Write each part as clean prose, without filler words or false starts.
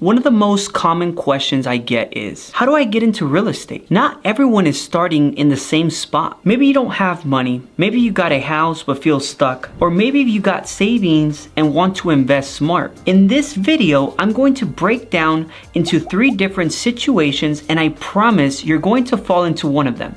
One of the most common questions I get is, how do I get into real estate? Not everyone is starting in the same spot. Maybe you don't have money, maybe you got a house but feel stuck, or maybe you got savings and want to invest smart. In this video, I'm going to break down into 3 different situations, and I promise you're going to fall into one of them.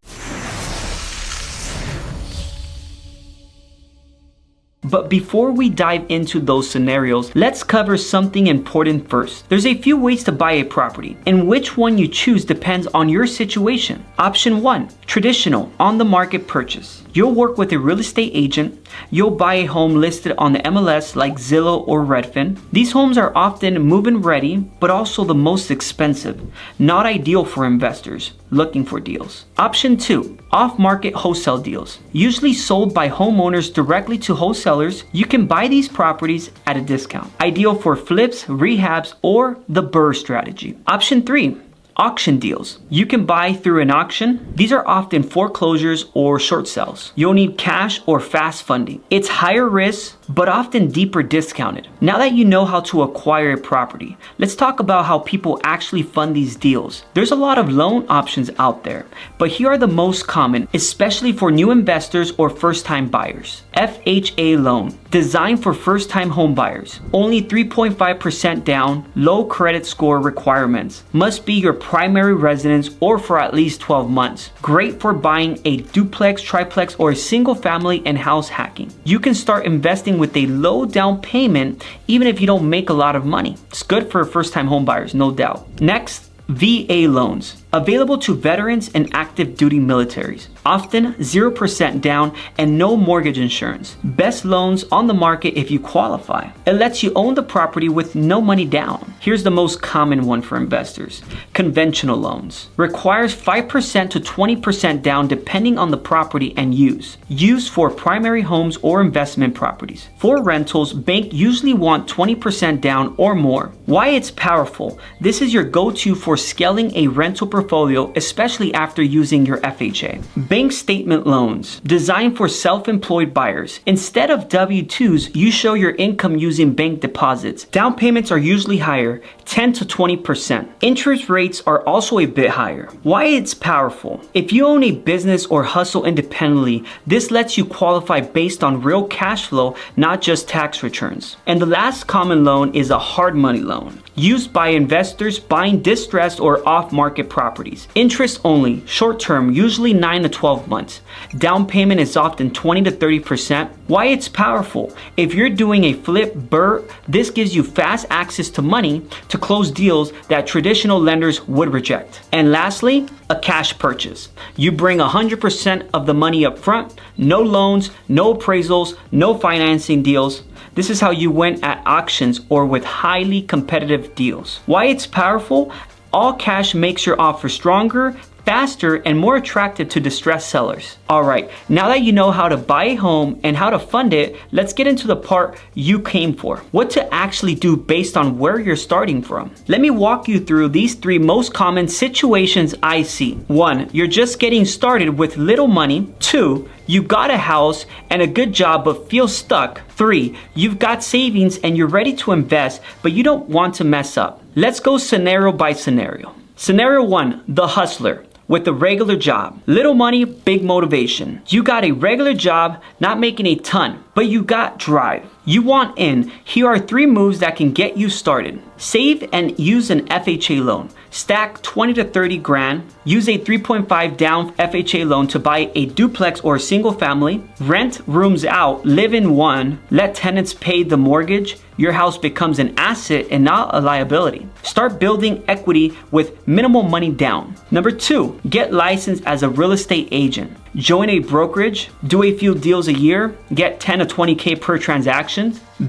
But before we dive into those scenarios, let's cover something important first. There's a few ways to buy a property, and which one you choose depends on your situation. Option 1, traditional, on the market purchase. You'll work with a real estate agent. You'll buy a home listed on the MLS like Zillow or Redfin. These homes are often move-in ready, but also the most expensive. Not ideal for investors looking for deals. Option 2, off-market wholesale deals. Usually sold by homeowners directly to wholesalers, you can buy these properties at a discount. Ideal for flips, rehabs, or the BRRRR strategy. Option 3, auction deals. You can buy through an auction. These are often foreclosures or short sales. You'll need cash or fast funding. It's higher risk, but often deeper discounted. Now that you know how to acquire a property, let's talk about how people actually fund these deals. There's a lot of loan options out there, but here are the most common, especially for new investors or first-time buyers. FHA loan, designed for first-time home buyers. Only 3.5% down, low credit score requirements. Must be your primary residence or for at least 12 months. Great for buying a duplex, triplex, or a single family and house hacking. You can start investing with a low down payment even if you don't make a lot of money. It's good for first-time home buyers, no doubt. Next, VA loans, available to veterans and active duty militaries. Often 0% down and no mortgage insurance. Best loans on the market if you qualify. It lets you own the property with no money down. Here's the most common one for investors. Conventional loans. Requires 5% to 20% down depending on the property and use. Used for primary homes or investment properties. For rentals, banks usually want 20% down or more. Why it's powerful? This is your go-to for scaling a rental portfolio, especially after using your FHA. Bank statement loans, designed for self-employed buyers. Instead of W-2s, you show your income using bank deposits. Down payments are usually higher, 10 to 20%. Interest rates are also a bit higher. Why it's powerful? If you own a business or hustle independently, this lets you qualify based on real cash flow, not just tax returns. And the last common loan is a hard money loan, used by investors buying distressed or off-market properties. Interest only, short-term, usually 9 to 12 months. Down payment is often 20 to 30%. Why it's powerful? If you're doing a flip BRRRR, this gives you fast access to money to close deals that traditional lenders would reject. And lastly, a cash purchase. You bring 100% of the money up front, no loans, no appraisals, no financing deals. This is how you win at auctions or with highly competitive deals. Why it's powerful? All cash makes your offer stronger, faster, and more attractive to distressed sellers. Alright, now that you know how to buy a home and how to fund it, let's get into the part you came for. What to actually do based on where you're starting from. Let me walk you through these 3 most common situations I see. 1, you're just getting started with little money. 2, you got a house and a good job but feel stuck. 3, you've got savings and you're ready to invest but you don't want to mess up. Let's go scenario by scenario. Scenario 1, the hustler with a regular job. Little money, big motivation. You got a regular job, not making a ton, but you got drive. You want in. Here are 3 moves that can get you started. Save and use an FHA loan. Stack 20 to 30 grand. Use a 3.5 down FHA loan to buy a duplex or a single family. Rent rooms out, live in one. Let tenants pay the mortgage. Your house becomes an asset and not a liability. Start building equity with minimal money down. Number 2, get licensed as a real estate agent. Join a brokerage, do a few deals a year, get 10 to 20K per transaction.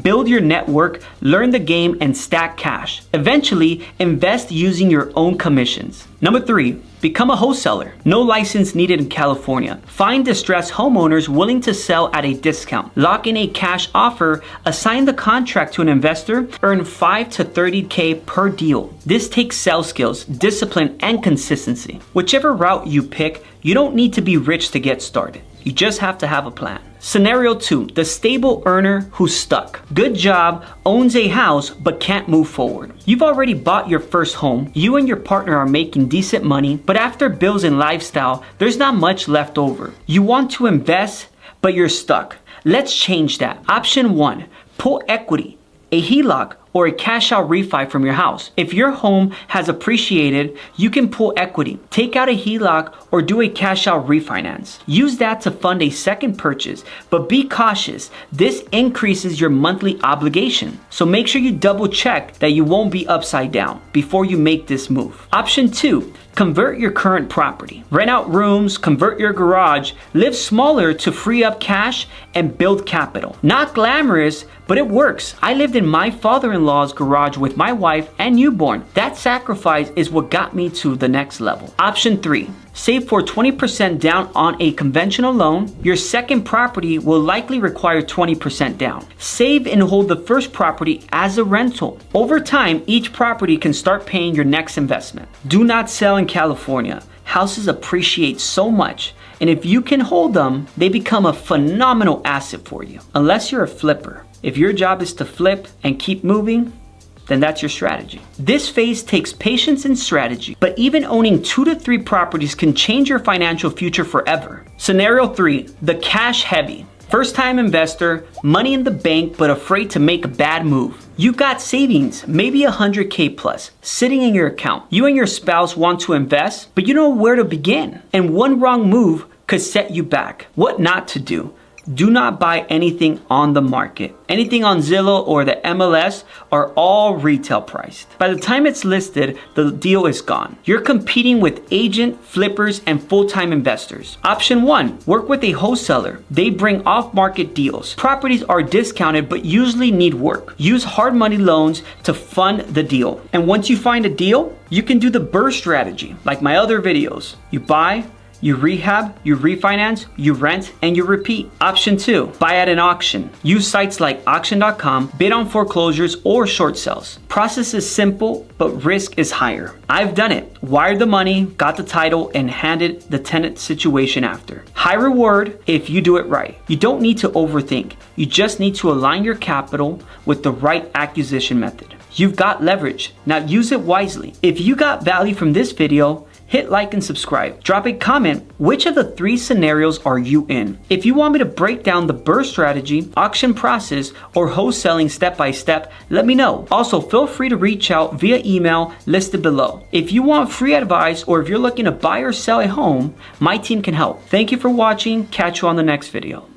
Build your network, learn the game, and stack cash. Eventually, invest using your own commissions. Number 3, become a wholesaler. No license needed in California. Find distressed homeowners willing to sell at a discount. Lock in a cash offer, assign the contract to an investor, earn 5 to 30K per deal. This takes sales skills, discipline, and consistency. Whichever route you pick, you don't need to be rich to get started. You just have to have a plan. Scenario 2, the stable earner who's stuck. Good job, owns a house, but can't move forward. You've already bought your first home, you and your partner are making decent money, but after bills and lifestyle, there's not much left over. You want to invest, but you're stuck. Let's change that. Option 1, pull equity, a HELOC, or a cash out refi from your house. If your home has appreciated, you can pull equity, take out a HELOC, or do a cash out refinance. Use that to fund a second purchase, but be cautious. This increases your monthly obligation. So make sure you double check that you won't be upside down before you make this move. Option 2, convert your current property. Rent out rooms, convert your garage, live smaller to free up cash and build capital. Not glamorous, but it works. I lived in my father-in-law's garage with my wife and newborn. That sacrifice is what got me to the next level. Option 3, save for 20% down on a conventional loan. Your second property will likely require 20% down. Save and hold the first property as a rental. Over time, each property can start paying your next investment. Do not sell in California. Houses appreciate so much, and if you can hold them, they become a phenomenal asset for you. Unless you're a flipper. If your job is to flip and keep moving, then that's your strategy. This phase takes patience and strategy, but even owning 2 to 3 properties can change your financial future forever. Scenario 3, the cash heavy. First time investor, money in the bank, but afraid to make a bad move. You got savings, maybe 100K plus, sitting in your account. You and your spouse want to invest, but you don't know where to begin. And one wrong move could set you back. What not to do? Do not buy anything on the market. Anything on Zillow or the MLS are all retail priced. By the time it's listed, the deal is gone. You're competing with agent, flippers, and full-time investors. Option 1, work with a wholesaler. They bring off-market deals. Properties are discounted but usually need work. Use hard money loans to fund the deal. And once you find a deal, you can do the BRRRR strategy, like my other videos. You buy, you rehab, you refinance, you rent, and you repeat. Option 2, buy at an auction. Use sites like auction.com, bid on foreclosures or short sales. Process is simple, but risk is higher. I've done it. Wired the money, got the title, and handed the tenant situation after. High reward if you do it right. You don't need to overthink. You just need to align your capital with the right acquisition method. You've got leverage. Now use it wisely. If you got value from this video, hit like and subscribe. Drop a comment, which of the 3 scenarios are you in? If you want me to break down the BRRRR strategy, auction process, or wholesaling step by step, let me know. Also, feel free to reach out via email listed below. If you want free advice or if you're looking to buy or sell a home, my team can help. Thank you for watching. Catch you on the next video.